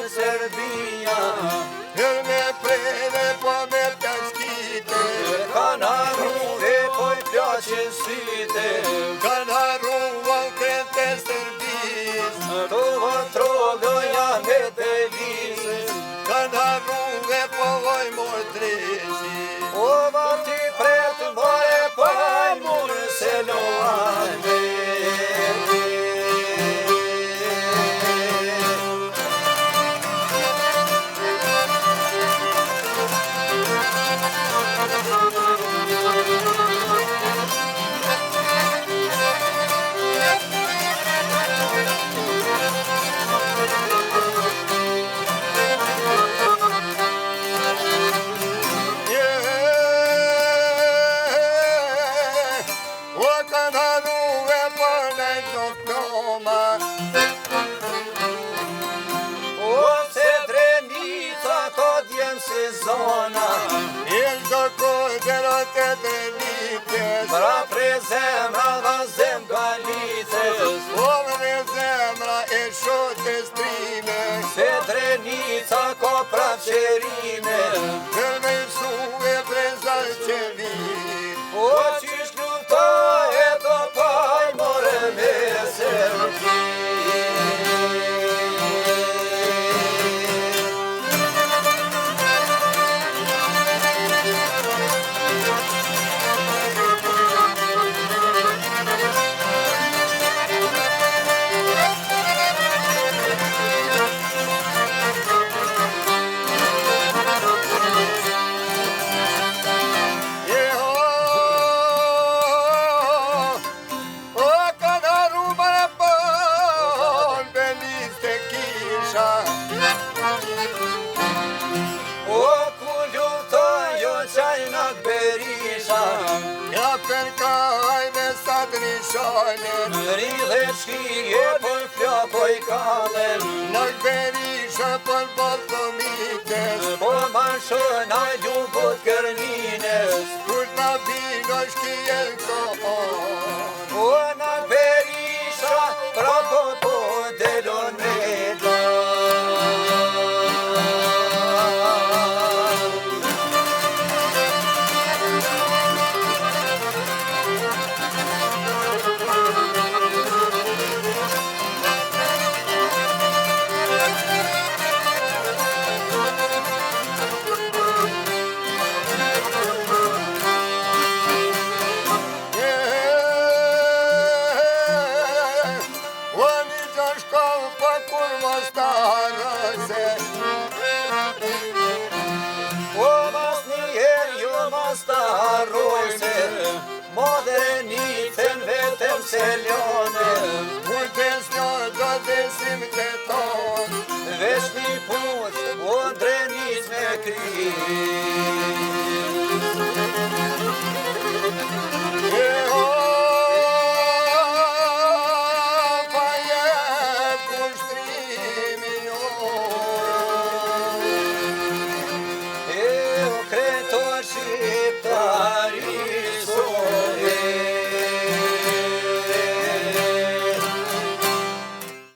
janë Serbia. Hërme preve po me pjashkite, Kanë arruve po i pjaqin syte, kanë arruan krete Serbis, të vëtrogë janë me devis. kanë arruve po voj mordreshi. O vati pretë more paj murë se loane. Zona Il do kodero te drenites, pra pre zemra dhe zem galices, Omre zemra e shote strime, se drenica ko pra qerime. Kërme su e prezal qevit, O qish luta e do paj more me Serbi. Rridhe shkije për fja për i kalen, Në berisha për balkomites, po ma shëna ljubot kërnines. Kur na vino shkijen kohon, O në berisha pra po delon me dan. Modernitën vetëm se